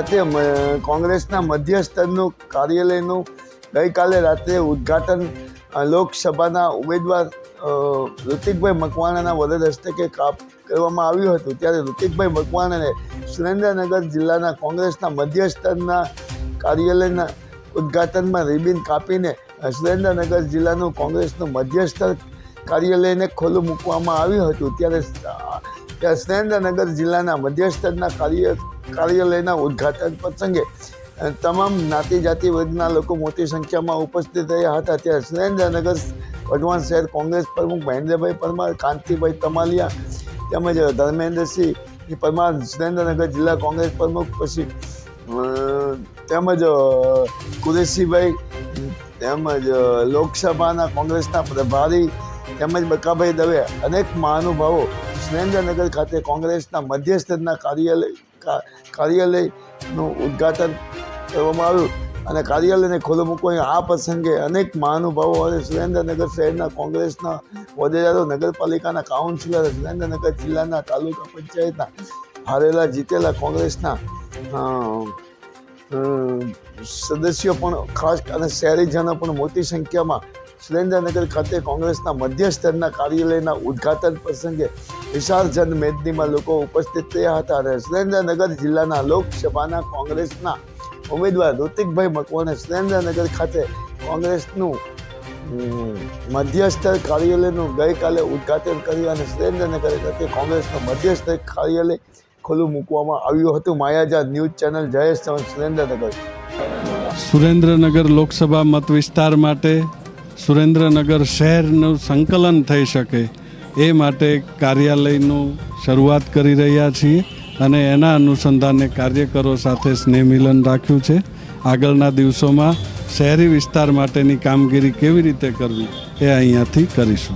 ખાતે કોંગ્રેસના મધ્ય સ્તરનું કાર્યાલયનું ગઈકાલે રાત્રે ઉદ્ઘાટન લોકસભાના ઉમેદવાર ઋતિકભાઈ મકવાણાના વરદ હસ્તકે કરવામાં આવ્યું હતું। ત્યારે ઋતિકભાઈ મકવાણાને સુરેન્દ્રનગર જિલ્લાના કોંગ્રેસના મધ્ય સ્તરના કાર્યાલયના ઉદ્ઘાટનમાં રિબિન કાપીને સુરેન્દ્રનગર જિલ્લાનું કોંગ્રેસનું મધ્ય સ્તર કાર્યાલયને ખુલ્લું મૂકવામાં આવ્યું હતું। ત્યારે સુરેન્દ્રનગર જિલ્લાના મધ્ય સ્તરના કાર્યાલયના ઉદ્ઘાટન પ્રસંગે તમામ જ્ઞાતિ જાતિ વર્ગના લોકો મોટી સંખ્યામાં ઉપસ્થિત રહ્યા હતા। ત્યારે સુરેન્દ્રનગર વઢવાણ શહેર કોંગ્રેસ પ્રમુખ મહેન્દ્રભાઈ પરમાર, કાંતિભાઈ તમાલિયા તેમજ ધર્મેન્દ્રસિંહ પરમાર, સુરેન્દ્રનગર જિલ્લા કોંગ્રેસ પ્રમુખ પછી તેમજ કુરેશીભાઈ, તેમજ લોકસભાના કોંગ્રેસના પ્રભારી તેમજ બકાભાઈ દવે અનેક મહાનુભાવો સુરેન્દ્રનગર ખાતે કોંગ્રેસના મધ્ય સ્તરના કાર્યાલયનું ઉદ્ઘાટન કરવામાં આવ્યું અને કાર્યાલયને ખુલ્લું મૂકવા આ પ્રસંગે અનેક મહાનુભાવો અને સુરેન્દ્રનગર શહેરના કોંગ્રેસના હોદ્દેદારો, નગરપાલિકાના કાઉન્સિલર, સુરેન્દ્રનગર જિલ્લાના તાલુકા પંચાયતના હારેલા જીતેલા કોંગ્રેસના સદસ્યો પણ ખાસ અને શહેરીજનો પણ મોટી સંખ્યામાં સુરેન્દ્રનગર ખાતે કોંગ્રેસના મધ્ય સ્તરના કાર્યાલયના ઉદ્ઘાટન પ્રસંગે વિશાળ જનમેદનીમાં લોકો ઉપસ્થિત રહ્યા હતા અને સુરેન્દ્રનગર જિલ્લાના લોકસભાના કોંગ્રેસના ઉમેદવાર ઋતિકભાઈ મકવાણે સુરેન્દ્રનગર ખાતે કોંગ્રેસનું મધ્ય સ્તર કાર્યાલયનું ગઈકાલે ઉદ્ઘાટન કર્યું અને સુરેન્દ્રનગર ખાતે કોંગ્રેસનું મધ્ય સ્તર કાર્યાલય ખુલ્લું મૂકવામાં આવ્યું હતું। માયાજાર ન્યૂઝ ચેનલ, જયેશ ચૌહાણ, સુરેન્દ્રનગર। સુરેન્દ્રનગર લોકસભા મત વિસ્તાર માટે સુરેન્દ્રનગર શહેરનું સંકલન થઈ શકે એ માટે કાર્યાલયનું શરૂઆત કરી રહ્યા છીએ અને એના અનુસંધાને કાર્યકરો સાથે સ્નેહ મિલન રાખ્યું છે। આગળના દિવસોમાં શહેરી વિસ્તાર માટેની કામગીરી કેવી રીતે કરવી એ અહીંયાથી કરીશું।